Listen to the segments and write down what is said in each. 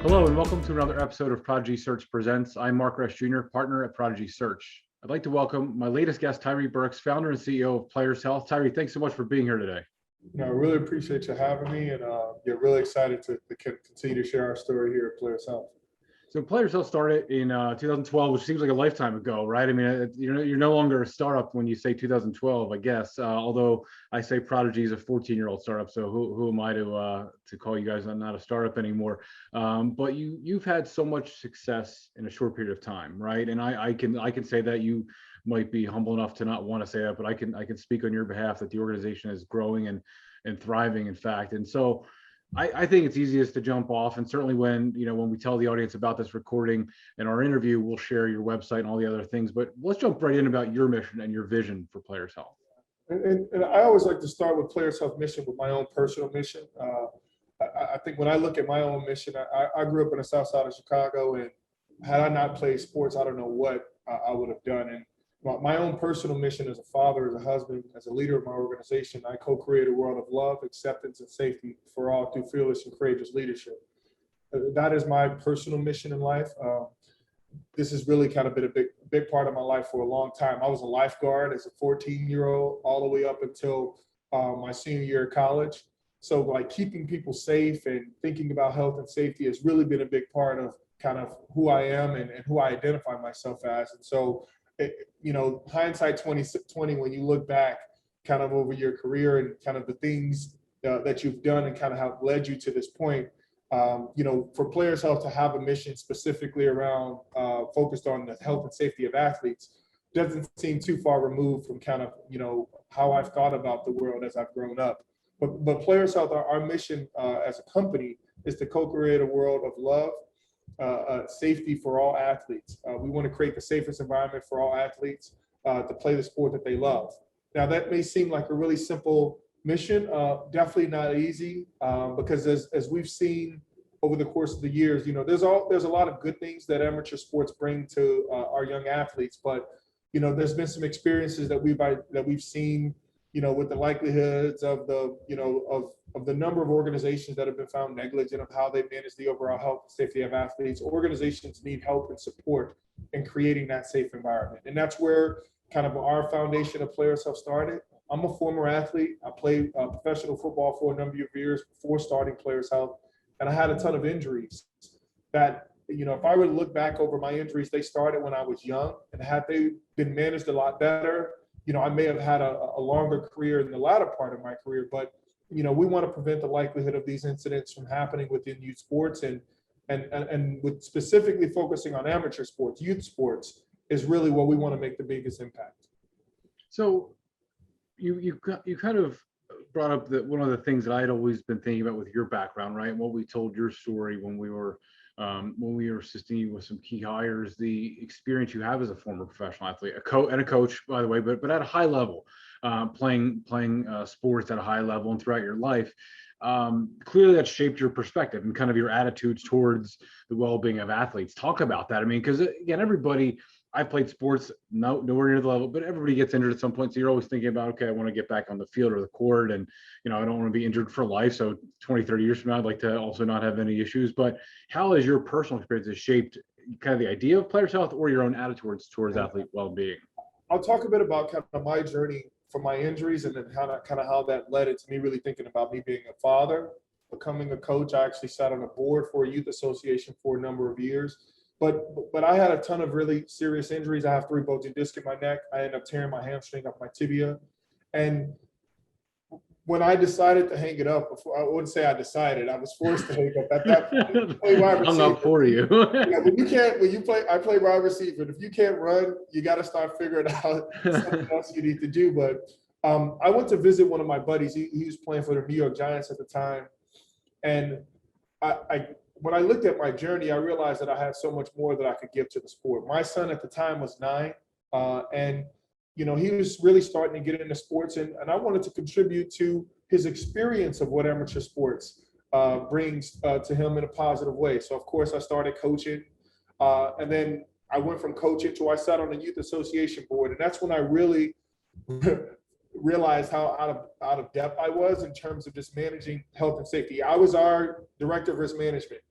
Hello and welcome to another episode of Prodigy Search Presents. I'm Mark Resch Jr., partner at Prodigy Search. I'd like to welcome my latest guest, Tyrre Burks, founder and CEO of Players Health. Tyrre, thanks so much for being here today. I really appreciate you having me, and get really excited to continue to share our story here at Players Health. So Players Health started in 2012, which seems like a lifetime ago, right? I mean, you're no longer a startup when you say 2012, I guess. Although I say Prodigy is a 14-year-old startup, so who am I to call you guys not a startup anymore? But you've had so much success in a short period of time, right? And I can say that. You might be humble enough to not want to say that, but I can speak on your behalf that the organization is growing and thriving, in fact. And so I think it's easiest to jump off, and certainly when we tell the audience about this recording and our interview, we'll share your website and all the other things. But let's jump right in about your mission and your vision for Players Health. And I always like to start with Players Health mission with my own personal mission. I think when I look at my own mission, I grew up in the southside of Chicago, and had I not played sports, I don't know what I would have done. And my own personal mission as a father, as a husband, as a leader of my organization, I co-create a world of love, acceptance, and safety for all through fearless and courageous leadership. That is my personal mission in life. This has really kind of been a big part of my life for a long time. I was a lifeguard as a 14-year-old all the way up until my senior year of college. So like keeping people safe and thinking about health and safety has really been a big part of kind of who I am and who I identify myself as. And so hindsight 2020, when you look back kind of over your career and kind of the things that you've done and kind of have led you to this point, for Players Health to have a mission specifically around focused on the health and safety of athletes doesn't seem too far removed from kind of, how I've thought about the world as I've grown up. But Players Health, our mission as a company is to co-create a world of love, safety for all athletes. We want to create the safest environment for all athletes to play the sport that they love. Now, that may seem like a really simple mission, definitely not easy, because as we've seen over the course of the years, there's a lot of good things that amateur sports bring to our young athletes, but there's been some experiences that we've seen, with the likelihoods of the number of organizations that have been found negligent of how they manage the overall health and safety of athletes. Organizations need help and support in creating that safe environment. And that's where kind of our foundation of Players Health started. I'm a former athlete. I played professional football for a number of years before starting Players Health. And I had a ton of injuries that, if I were to look back over my injuries, they started when I was young, and had they been managed a lot better, I may have had a longer career in the latter part of my career, but we want to prevent the likelihood of these incidents from happening within youth sports, and with specifically focusing on amateur sports. Youth sports is really where we want to make the biggest impact. So you kind of brought up one of the things that I'd always been thinking about with your background, right? And what we told your story when we were assisting you with some key hires, the experience you have as a former professional athlete, a coach, by the way, but at a high level, playing sports at a high level and throughout your life. Clearly that shaped your perspective and kind of your attitudes towards the well-being of athletes. Talk about that. I mean, because again, everybody, I've played sports, nowhere near the level, but everybody gets injured at some point. So you're always thinking about, okay, I want to get back on the field or the court, and I don't want to be injured for life. So 20, 30 years from now, I'd like to also not have any issues. But how has your personal experience shaped kind of the idea of Players Health or your own attitudes towards athlete well-being? I'll talk a bit about kind of my journey from my injuries, and then how that led into me really thinking about me being a father, becoming a coach. I actually sat on a board for a youth association for a number of years. But I had a ton of really serious injuries. I have 3 bulging discs in my neck. I ended up tearing my hamstring up my tibia. And when I decided to hang it up, I wouldn't say I decided, I was forced to hang up at that point. Play wide receiver. Hung up for you. I play wide receiver. If you can't run, you got to start figuring out something else you need to do. But I went to visit one of my buddies. He was playing for the New York Giants at the time. And when I looked at my journey, I realized that I had so much more that I could give to the sport. My son at the time was 9, and he was really starting to get into sports, and I wanted to contribute to his experience of what amateur sports brings to him in a positive way. So of course I started coaching, and then I went from coaching to I sat on the youth association board, and that's when I really realized how out of depth I was in terms of just managing health and safety. I was our director of risk management.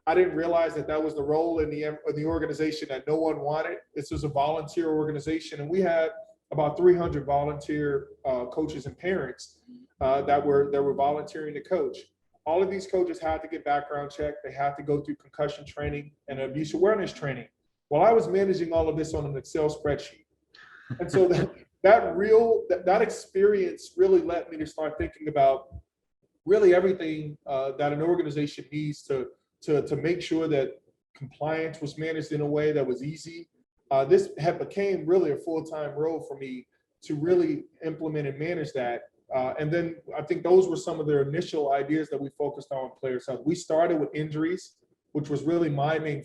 I didn't realize that that was the role in the organization that no one wanted. This was a volunteer organization, and we had about 300 volunteer coaches and parents that were volunteering to coach. All of these coaches had to get background checked. They had to go through concussion training and abuse awareness training. Well, I was managing all of this on an Excel spreadsheet. And so that experience really led me to start thinking about really everything that an organization needs to make sure that compliance was managed in a way that was easy. This had became really a full-time role for me to really implement and manage that. And then I think those were some of the initial ideas that we focused on with Players Health. We started with injuries, which was really my main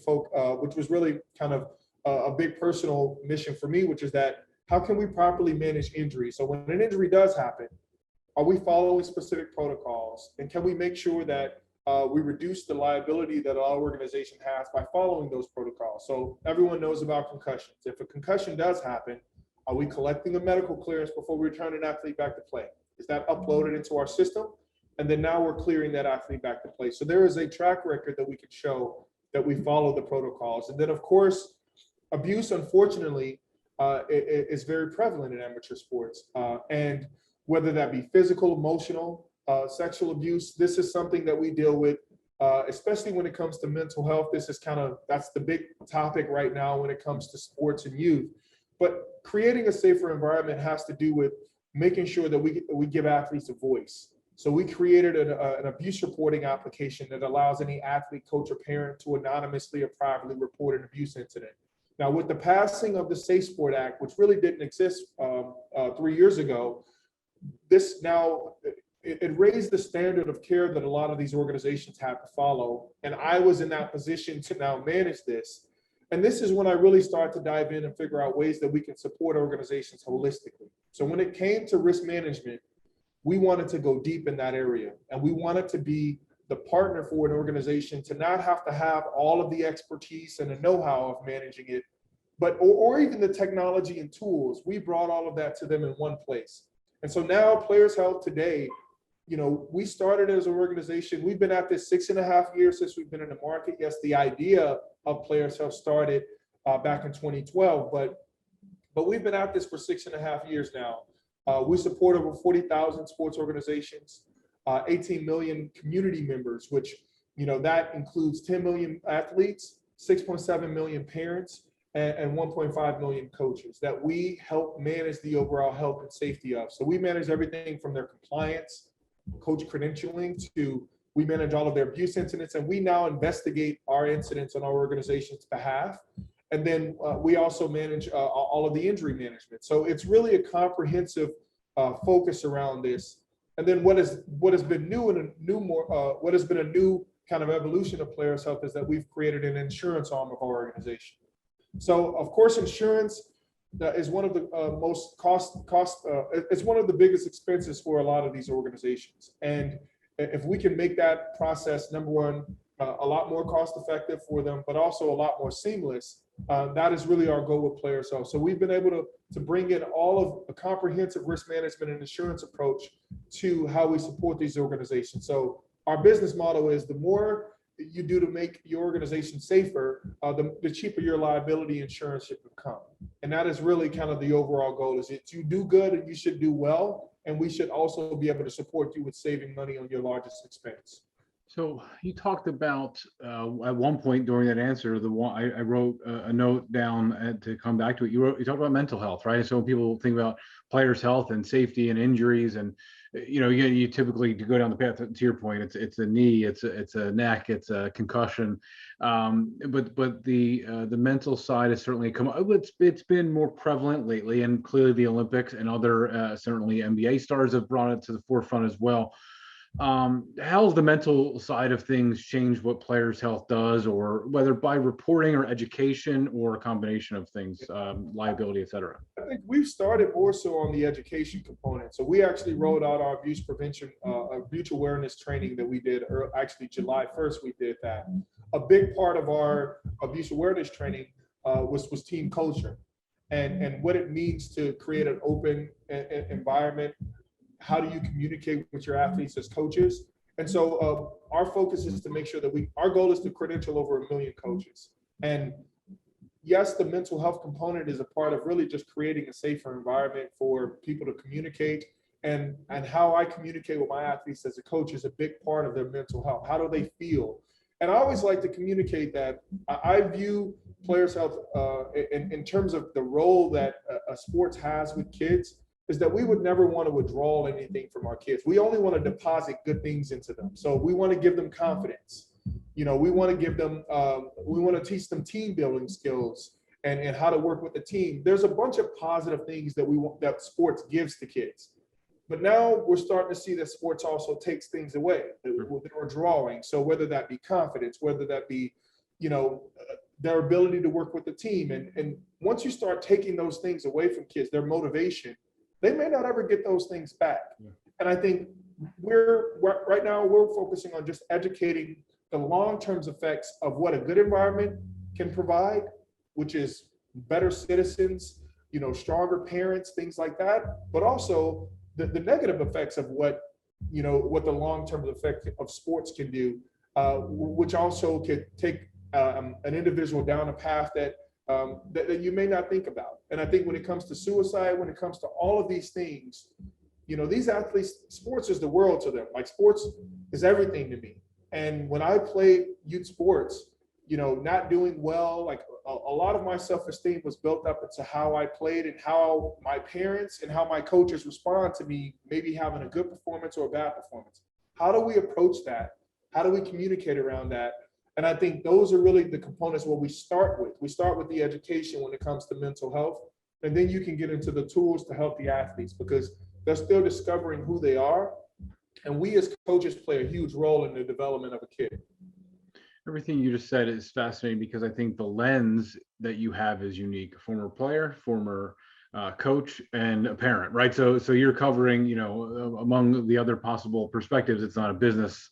which was really kind of a big personal mission for me, which is that how can we properly manage injuries? So when an injury does happen, are we following specific protocols? And can we make sure that we reduce the liability that our organization has by following those protocols? So everyone knows about concussions. If a concussion does happen, are we collecting a medical clearance before we return an athlete back to play? Is that uploaded into our system? And then now we're clearing that athlete back to play. So there is a track record that we can show that we follow the protocols. And then of course, abuse, unfortunately, is very prevalent in amateur sports. And whether that be physical, emotional, sexual abuse, this is something that we deal with, especially when it comes to mental health. This is that's the big topic right now when it comes to sports and youth. But creating a safer environment has to do with making sure that we give athletes a voice. So we created an abuse reporting application that allows any athlete, coach, or parent to anonymously or privately report an abuse incident. Now, with the passing of the Safe Sport Act, which really didn't exist 3 years ago, this now, it raised the standard of care that a lot of these organizations have to follow. And I was in that position to now manage this. And this is when I really started to dive in and figure out ways that we can support organizations holistically. So when it came to risk management, we wanted to go deep in that area. And we wanted to be the partner for an organization to not have to have all of the expertise and the know-how of managing it, but or even the technology and tools. We brought all of that to them in one place. And so now Players Health today, we started as an organization. We've been at this 6.5 years since we've been in the market. Yes, the idea of Players Health started back in 2012, but we've been at this for 6.5 years now. We support over 40,000 sports organizations, 18 million community members, which, that includes 10 million athletes, 6.7 million parents, and 1.5 million coaches that we help manage the overall health and safety of. So we manage everything from their compliance, coach credentialing, to we manage all of their abuse incidents, and we now investigate our incidents on our organization's behalf. And then we also manage all of the injury management. So it's really a comprehensive focus around this. And then what has been new and what has been a new kind of evolution of Players Health is that we've created an insurance arm of our organization. So of course, insurance is one of the most it's one of the biggest expenses for a lot of these organizations. And if we can make that process, number one, a lot more cost effective for them, but also a lot more seamless, that is really our goal with Players Health. So we've been able to bring in all of a comprehensive risk management and insurance approach to how we support these organizations. So our business model is the more you do to make your organization safer, the cheaper your liability insurance should become. And that is really kind of the overall goal, is that you do good and you should do well. And we should also be able to support you with saving money on your largest expense. So you talked about at one point during that answer, I wrote a note down to come back to it. You talked about mental health, right? So when people think about players' health and safety and injuries, and you typically, to go down the path to your point, it's a knee, it's a neck, it's a concussion, but the mental side has certainly come up. It's been more prevalent lately, and clearly the Olympics and other certainly NBA stars have brought it to the forefront as well. How's the mental side of things changed what Players Health does, or whether by reporting or education or a combination of things, liability, et cetera? I think we've started more so on the education component. So we actually rolled out our abuse prevention, abuse awareness training that we did, or actually July 1st, we did that. A big part of our abuse awareness training was team culture and what it means to create an open environment. How do you communicate with your athletes as coaches? And so our focus is to make sure that our goal is to credential over 1 million coaches. And yes, the mental health component is a part of really just creating a safer environment for people to communicate. And how I communicate with my athletes as a coach is a big part of their mental health. How do they feel? And I always like to communicate that I view players' health in terms of the role that a sports has with kids, is that we would never want to withdraw anything from our kids. We only want to deposit good things into them. So we want to give them confidence. We want to give them, we want to teach them team building skills and how to work with the team. There's a bunch of positive things that that sports gives to kids. But now we're starting to see that sports also takes things away or drawing. So whether that be confidence, whether that be, their ability to work with the team. And once you start taking those things away from kids, their motivation, they may not ever get those things back. And I think right now we're focusing on just educating the long-term effects of what a good environment can provide, which is better citizens, stronger parents, things like that, but also the negative effects of what the long-term effect of sports can do, which also could take an individual down a path that you may not think about. And I think when it comes to suicide, when it comes to all of these things, these athletes, sports is the world to them. Like, sports is everything to me. And when I played youth sports, not doing well, like a lot of my self-esteem was built up into how I played and how my parents and how my coaches respond to me, maybe having a good performance or a bad performance. How do we approach that? How do we communicate around that? And I think those are really the components where we start with. We start with the education when it comes to mental health, and then you can get into the tools to help the athletes, because they're still discovering who they are. And we as coaches play a huge role in the development of a kid. Everything you just said is fascinating, because I think the lens that you have is unique. A former player, former coach, and a parent, right? So you're covering, among the other possible perspectives, it's not a business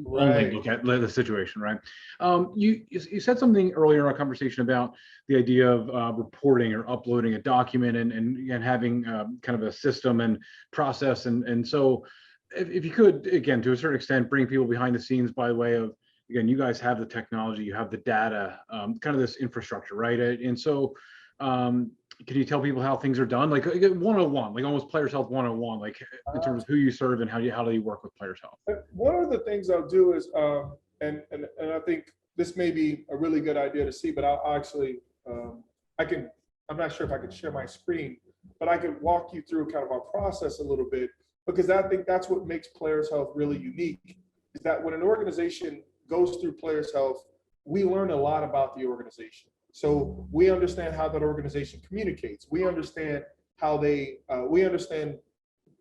only look at the situation, right? You said something earlier in our conversation about the idea of reporting or uploading a document and having kind of a system and process. And so if you could, again, to a certain extent, bring people behind the scenes by way of, again, you guys have the technology, you have the data, kind of this infrastructure, right? And so can you tell people how things are done? Like 101, like almost Players Health 101, like in terms of who you serve and how do you work with Players Health? One of the things I'll do is, and I think this may be a really good idea to see, but I'll actually, I'm not sure if I can share my screen, but I can walk you through kind of our process a little bit, because I think that's what makes Players Health really unique, is that when an organization goes through Players Health, we learn a lot about the organization. So we understand how that organization communicates. We understand how they,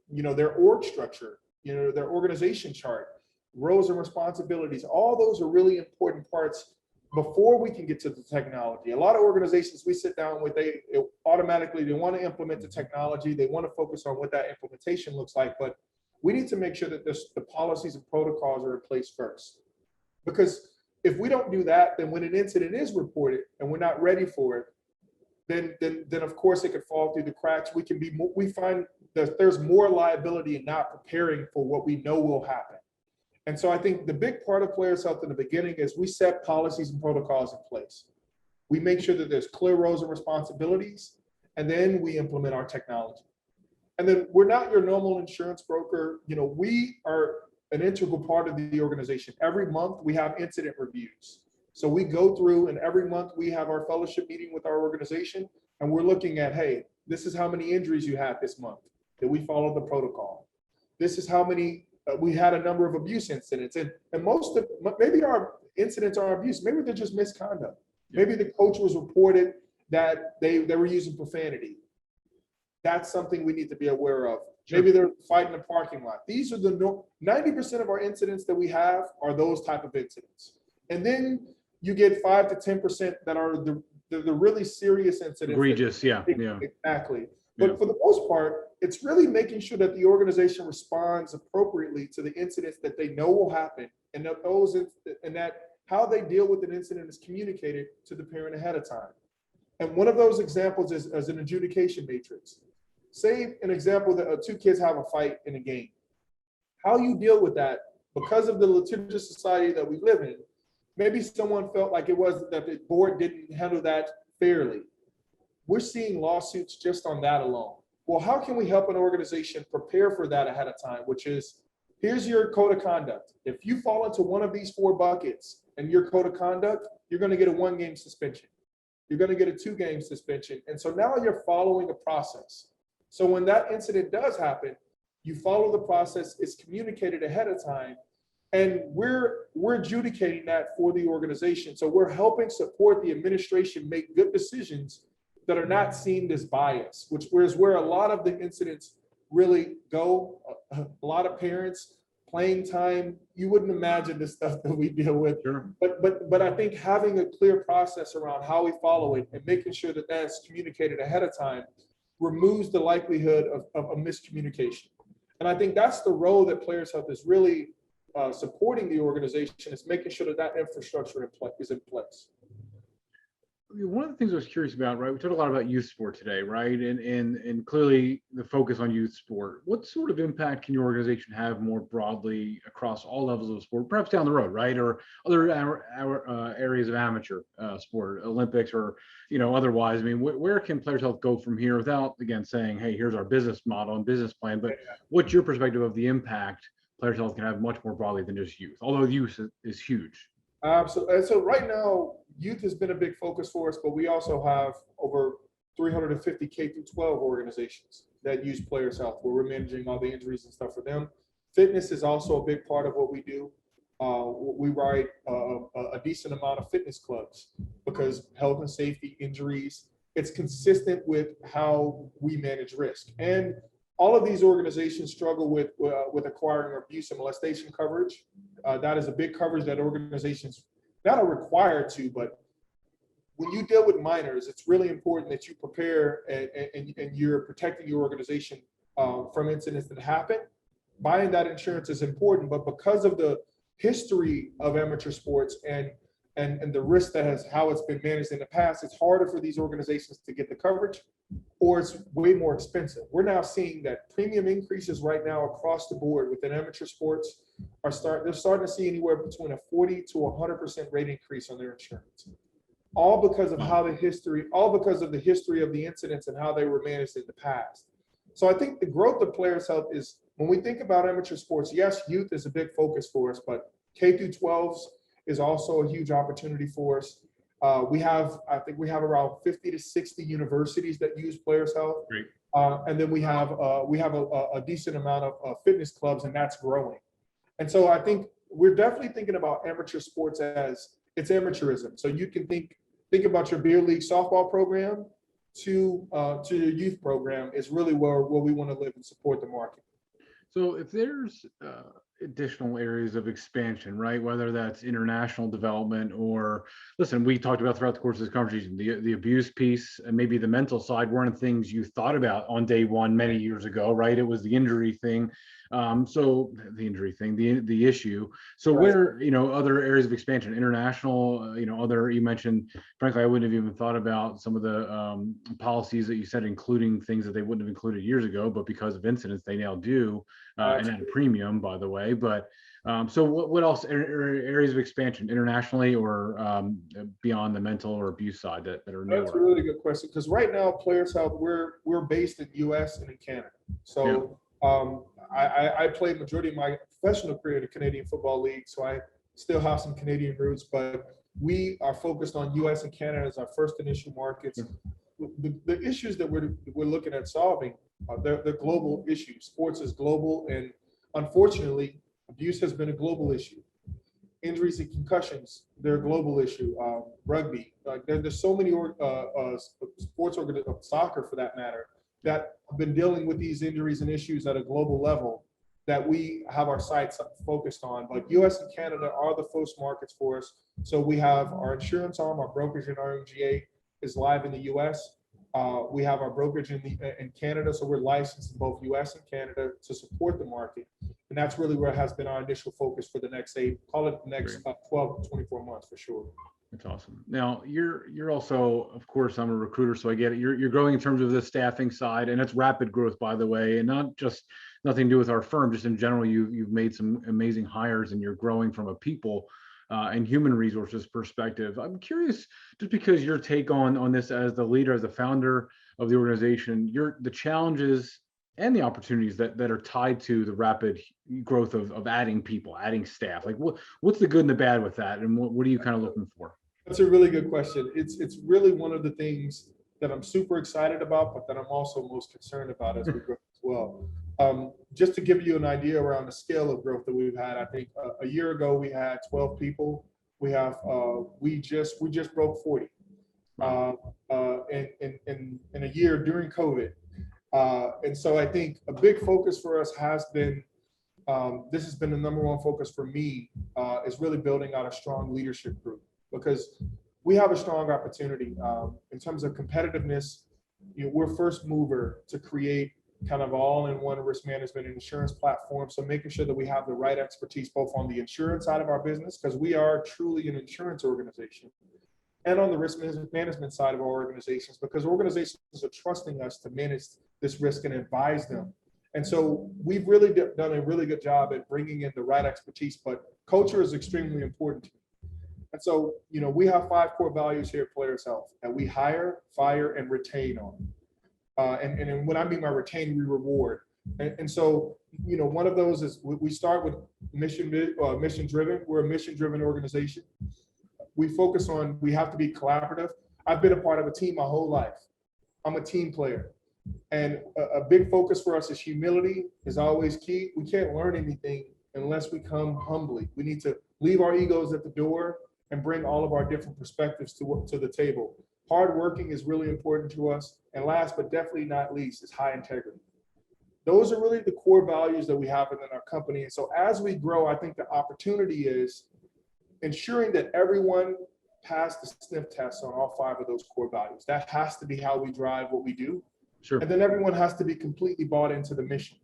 their org structure, their organization chart, roles and responsibilities. All those are really important parts before we can get to the technology. A lot of organizations we sit down with, they automatically want to implement the technology. They want to focus on what that implementation looks like, but we need to make sure that the policies and protocols are in place first. Because if we don't do that, then when an incident is reported and we're not ready for it, then of course it could fall through the cracks. We find that there's more liability in not preparing for what we know will happen. And so I think the big part of Players Health in the beginning is we set policies and protocols in place. We make sure that there's clear roles and responsibilities, and then we implement our technology. And then we're not your normal insurance broker. We are an integral part of the organization. Every month we have incident reviews. So we go through, and every month we have our fellowship meeting with our organization, and we're looking at, hey, this is how many injuries you had this month. Did we follow the protocol? This is how many, we had a number of abuse incidents. And maybe our incidents are abuse, maybe they're just misconduct. Maybe the coach was reported that they were using profanity. That's something we need to be aware of. Sure. Maybe they're fighting in the parking lot. These are 90% of our incidents that we have are those type of incidents. And then you get 5 to 10% that are the really serious incidents. Egregious, yeah. Exactly. But for the most part, it's really making sure that the organization responds appropriately to the incidents that they know will happen, and that how they deal with an incident is communicated to the parent ahead of time. And one of those examples is as an adjudication matrix. Say an example that two kids have a fight in a game. How you deal with that because of the litigious society that we live in, maybe someone felt like it was that the board didn't handle that fairly. We're seeing lawsuits just on that alone. Well, how can we help an organization prepare for that ahead of time, which is, here's your code of conduct. If you fall into one of these 4 buckets in your code of conduct, you're going to get a 1-game suspension. You're going to get a 2-game suspension. And so now you're following a process. So when that incident does happen, you follow the process, it's communicated ahead of time, and we're adjudicating that for the organization. So we're helping support the administration make good decisions that are not seen as bias, which is where a lot of the incidents really go. A lot of parents, playing time, you wouldn't imagine the stuff that we deal with. Sure. But I think having a clear process around how we follow it and making sure that that's communicated ahead of time removes the likelihood of a miscommunication. And I think that's the role that Players Health is really supporting the organization, is making sure that that infrastructure is in place. One of the things I was curious about, right? We talked a lot about youth sport today, right? And clearly the focus on youth sport. What sort of impact can your organization have more broadly across all levels of sport, perhaps down the road, right? Or other areas of amateur sport, Olympics, or otherwise. I mean, where can Players Health go from here without, again, saying, hey, here's our business model and business plan? But what's your perspective of the impact Players Health can have much more broadly than just youth, although youth is huge? Absolutely. And so right now, youth has been a big focus for us, but we also have over 350 K through 12 organizations that use Players Health, where we're managing all the injuries and stuff for them. Fitness is also a big part of what we do. We write a decent amount of fitness clubs because health and safety, injuries, it's consistent with how we manage risk. And all of these organizations struggle with acquiring abuse and molestation coverage. That is a big coverage that organizations not are required to, but when you deal with minors, it's really important that you prepare and you're protecting your organization from incidents that happen. Buying that insurance is important, but because of the history of amateur sports and the risk how it's been managed in the past, it's harder for these organizations to get the coverage, or it's way more expensive. We're now seeing that premium increases right now across the board within amateur sports they're starting to see anywhere between a 40 to 100% rate increase on their insurance. All because of the history of the incidents and how they were managed in the past. So I think the growth of Players Health is, when we think about amateur sports, yes, youth is a big focus for us, but K through 12s is also a huge opportunity for us. I think we have around 50 to 60 universities that use Players Health. Great. And then we have a decent amount of fitness clubs, and that's growing. And so I think we're definitely thinking about amateur sports as it's amateurism. So you can think about your beer league softball program to your youth program is really where we want to live and support the market. So if there's additional areas of expansion, right, whether that's international development or, listen, we talked about throughout the course of this conversation, the abuse piece and maybe the mental side weren't things you thought about on day one many years ago, right? It was the injury thing. So the injury thing, the issue. So Right. where, other areas of expansion, international, you mentioned, frankly, I wouldn't have even thought about some of the policies that you said, including things that they wouldn't have included years ago, but because of incidents, they now do, and at a premium, by the way. But so what else areas of expansion internationally or beyond the mental or abuse side that are newer? That's a really good question, because right now, Players Health, we're based in the U.S. and in Canada. So I played majority of my professional career in the Canadian Football League, so I still have some Canadian roots, but we are focused on U.S. and Canada as our first initial markets. The issues that we're looking at solving, they're global issues. Sports is global, and unfortunately, abuse has been a global issue. Injuries and concussions, they're a global issue. Rugby, there's so many sports soccer for that matter, that have been dealing with these injuries and issues at a global level that we have our sights focused on. But US and Canada are the first markets for us. So we have our insurance arm, our brokerage in RMGA is live in the US. We have our brokerage in Canada, so we're licensed in both US and Canada to support the market. And that's really where it has been our initial focus for the next 12 to 24 months for sure. That's awesome. Now you're also, of course, I'm a recruiter, so I get it. You're growing in terms of the staffing side, and it's rapid growth, by the way, and not just nothing to do with our firm, just in general, you've made some amazing hires and you're growing from a people and human resources perspective. I'm curious, just because your take on this as the leader, as the founder of the organization, the challenges and the opportunities that are tied to the rapid growth of adding people, adding staff. Like what's the good and the bad with that, and what are you kind of looking for? That's a really good question. It's really one of the things that I'm super excited about, but that I'm also most concerned about as we grow as well. Just to give you an idea around the scale of growth that we've had, I think a year ago we had 12 people. We have we just broke 40 in a year during COVID. And so I think a big focus for us has been, this has been the number one focus for me, is really building out a strong leadership group, because we have a strong opportunity in terms of competitiveness. We're first mover to create kind of all-in-one risk management and insurance platform. So making sure that we have the right expertise, both on the insurance side of our business, because we are truly an insurance organization, and on the risk management side of our organizations, because organizations are trusting us to manage this risk and advise them. And so we've really done a really good job at bringing in the right expertise, but culture is extremely important to me. And so, we have 5 core values here at Players Health that we hire, fire, and retain on. And when I mean by retain, we reward. And so, one of those is we start with mission driven. We're a mission driven organization. We focus on, we have to be collaborative. I've been a part of a team my whole life. I'm a team player. And a big focus for us is humility is always key. We can't learn anything unless we come humbly. We need to leave our egos at the door and bring all of our different perspectives to the table. Hard working is really important to us. And last, but definitely not least, is high integrity. Those are really the core values that we have within our company. And so as we grow, I think the opportunity is ensuring that everyone passed the sniff test on all 5 of those core values. That has to be how we drive what we do. Sure. And then everyone has to be completely bought into the mission.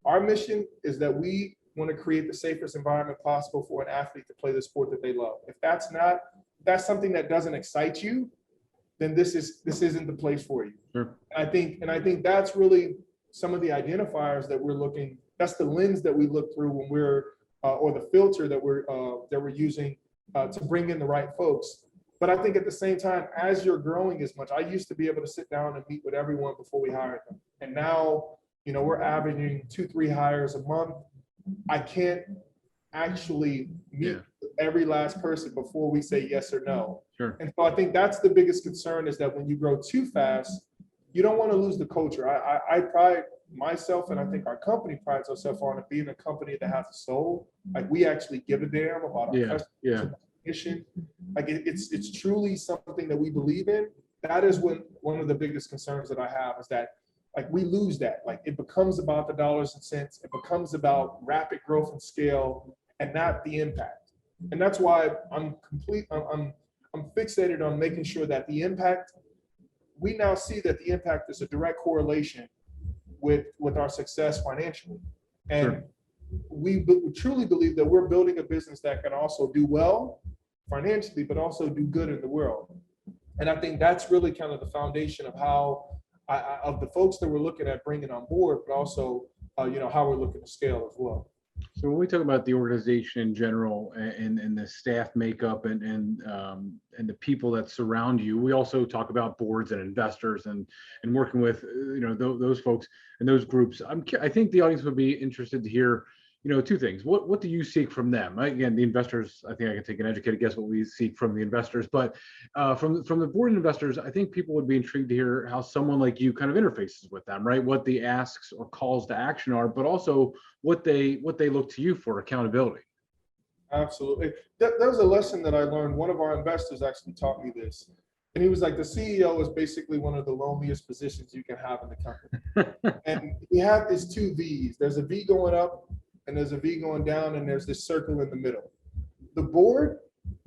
Our mission is that we want to create the safest environment possible for an athlete to play the sport that they love. If that's something that doesn't excite you, then this isn't the place for you. Sure. I think that's really some of the identifiers that we're looking. That's the lens that we look through when we're or the filter that we're using to bring in the right folks. But I think at the same time, as you're growing as much, I used to be able to sit down and meet with everyone before we hired them. And now, we're averaging 2-3 hires a month. I can't actually meet every last person before we say yes or no. Sure. And so I think that's the biggest concern, is that when you grow too fast, you don't want to lose the culture. I pride myself, and I think our company prides ourselves on it being a company that has a soul. Like, we actually give a damn about our customers. Mission. Like, it's truly something that we believe in. That is one of the biggest concerns that I have, is that, like, we lose that. Like, it becomes about the dollars and cents. It becomes about rapid growth and scale, and not the impact. And that's why I'm fixated on making sure that the impact, we now see that the impact is a direct correlation with our success financially. And sure. We truly believe that we're building a business that can also do well financially, but also do good in the world. And I think that's really kind of the foundation of how of the folks that we're looking at bringing on board, but also how we're looking to scale as well. So when we talk about the organization in general and the staff makeup and the people that surround you, we also talk about boards and investors and working with those folks and those groups. I think the audience would be interested to hear 2 things. What do you seek from them? Again, the investors, I think I can take an educated guess what we seek from the investors, but from the board investors, I think people would be intrigued to hear how someone like you kind of interfaces with them, right? What the asks or calls to action are, but also what they look to you for accountability. Absolutely. That was a lesson that I learned. One of our investors actually taught me this. And he was like, the CEO is basically one of the loneliest positions you can have in the company. And he had these 2 V's. There's a V going up, and there's a V going down, and there's this circle in the middle. The board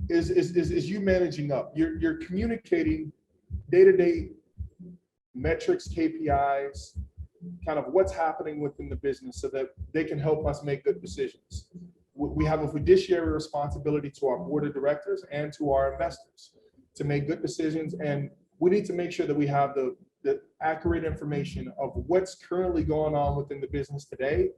is you managing up. You're communicating day-to-day metrics, KPIs, kind of what's happening within the business, so that they can help us make good decisions. We have a fiduciary responsibility to our board of directors and to our investors to make good decisions, and we need to make sure that we have the the accurate information of what's currently going on within the business today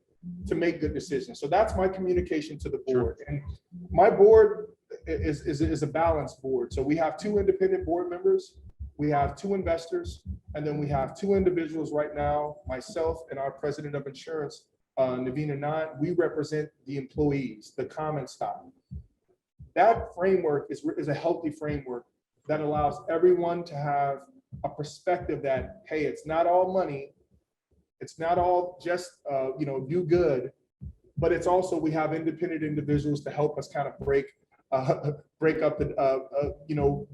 to make good decisions. So that's my communication to the board. Sure. And my board is a balanced board. So we have 2 independent board members, we have 2 investors, and then we have 2 individuals right now, myself and our president of insurance, Navina Nand. We represent the employees, the common stock. That framework is a healthy framework that allows everyone to have a perspective that, hey, it's not all money, it's not all just do good, but it's also, we have independent individuals to help us kind of break up the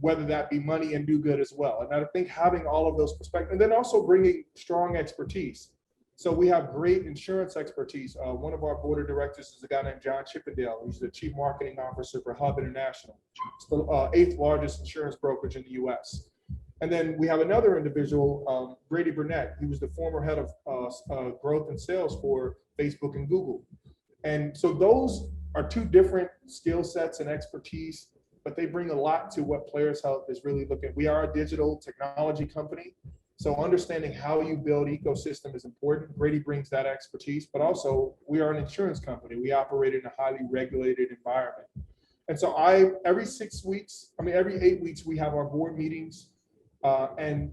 whether that be money and do good as well. And I think having all of those perspectives, and then also bringing strong expertise. So we have great insurance expertise. One of our board of directors is a guy named John Chippendale. He's the chief marketing officer for Hub International. It's the 8th largest insurance brokerage in the US. And then we have another individual, Brady Burnett. He was the former head of growth and sales for Facebook and Google. And so those are 2 different skill sets and expertise, but they bring a lot to what Players Health is really looking at. We are a digital technology company. So understanding how you build ecosystem is important. Brady brings that expertise, but also we are an insurance company. We operate in a highly regulated environment. And so every 8 weeks, we have our board meetings. And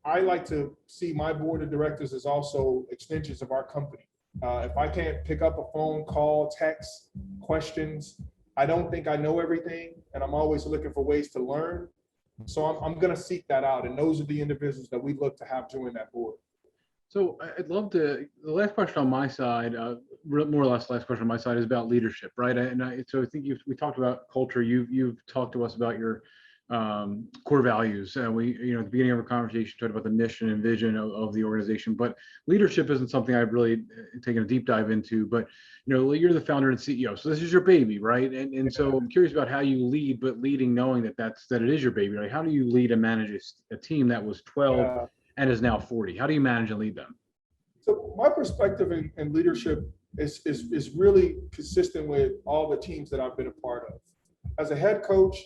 I like to see my board of directors as also extensions of our company. If I can't pick up a phone, call, text, questions, I don't think I know everything, and I'm always looking for ways to learn. So I'm going to seek that out, and those are the individuals that we look to have join that board. So I'd love to, the last question on my side, more or less last question on my side is about leadership, right? So I think we talked about culture. You've talked to us about your core values. We, at the beginning of our conversation, talked about the mission and vision of the organization, but leadership isn't something I've really taken a deep dive into, but you're the founder and CEO. So this is your baby, right? And so I'm curious about how you lead, but leading knowing that it is your baby, right? How do you lead and manage a team that was 12 and is now 40? How do you manage and lead them? So my perspective in leadership is really consistent with all the teams that I've been a part of. As a head coach,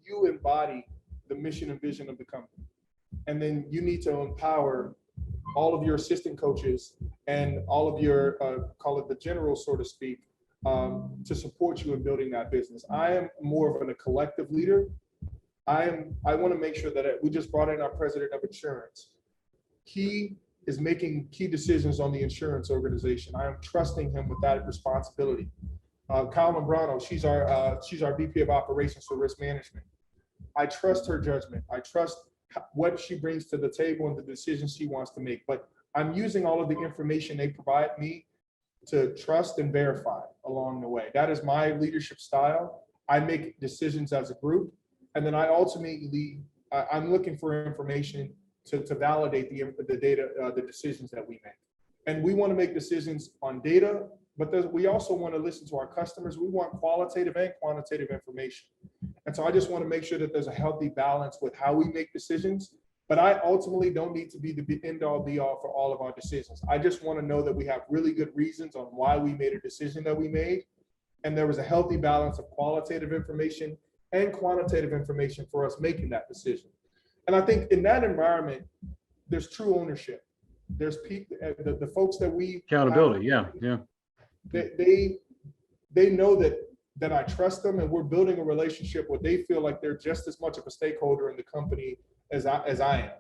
you embody the mission and vision of the company. And then you need to empower all of your assistant coaches and all of your, call it the generals, so to speak, to support you in building that business. I am more of a collective leader. I want to make sure that we just brought in our president of insurance. He is making key decisions on the insurance organization. I am trusting him with that responsibility. Kyle Membrano, she's our VP of operations for risk management. I trust her judgment. I trust what she brings to the table and the decisions she wants to make. But I'm using all of the information they provide me to trust and verify along the way. That is my leadership style. I make decisions as a group, and then I ultimately I'm looking for information to validate the data, the decisions that we make. And we want to make decisions on data, but we also want to listen to our customers. We want qualitative and quantitative information. And so I just want to make sure that there's a healthy balance with how we make decisions. But I ultimately don't need to be the end all be all for all of our decisions. I just want to know that we have really good reasons on why we made a decision that we made. And there was a healthy balance of qualitative information and quantitative information for us making that decision. And I think in that environment, there's true ownership. There's people, the folks that we accountability. have, yeah. They know that I trust them, and we're building a relationship where they feel like they're just as much of a stakeholder in the company as I am.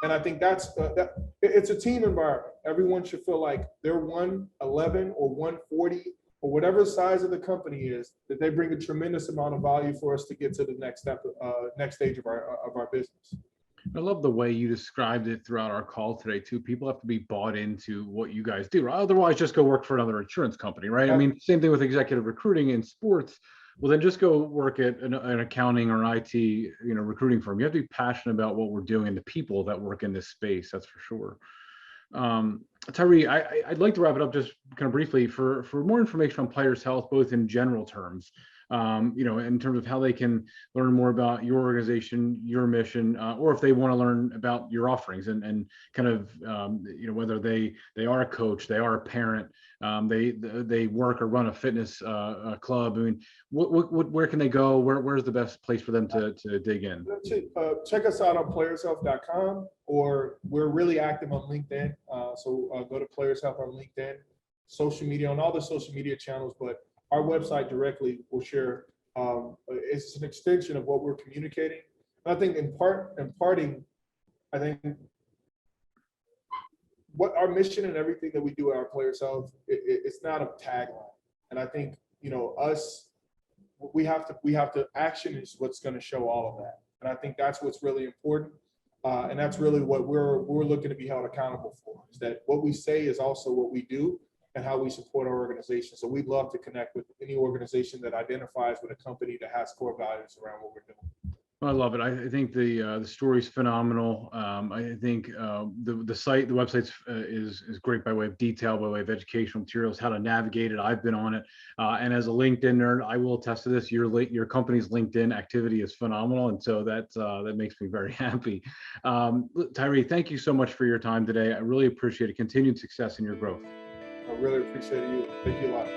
And I think it's a team environment. Everyone should feel like they're 111 or 140 or whatever size of the company is, that they bring a tremendous amount of value for us to get to the next step, next stage of our business. I love the way you described it throughout our call today too. People have to be bought into what you guys do. Otherwise, just go work for another insurance company, right? I mean, same thing with executive recruiting in sports. Well, then just go work at an accounting or IT, recruiting firm. You have to be passionate about what we're doing and the people that work in this space. That's for sure. Tyrre, I'd like to wrap it up just kind of briefly for more information on Players Health, both in general terms. in terms of how they can learn more about your organization, your mission, or if they want to learn about your offerings and kind of, whether they are a coach, they are a parent, they work or run a fitness club. I mean, where can they go? Where's the best place for them to dig in? Check us out on playershealth.com, or we're really active on LinkedIn. So go to Players Health on LinkedIn, social media, on all the social media channels, but our website directly will share. It's an extension of what we're communicating. And I think imparting, I think what our mission and everything that we do at our Players Health, it's not a tagline. And I think, we have to action is what's going to show all of that. And I think that's what's really important. And that's really what we're looking to be held accountable for, is that what we say is also what we do and how we support our organization. So we'd love to connect with any organization that identifies with a company that has core values around what we're doing. I love it. I think the story is phenomenal. I think the website is great by way of detail, by way of educational materials, how to navigate it. I've been on it, and as a LinkedIn nerd, I will attest to this. Your company's LinkedIn activity is phenomenal, and so that makes me very happy. Tyrre, thank you so much for your time today. I really appreciate it. Continued success in your growth. I really appreciate you. Thank you a lot.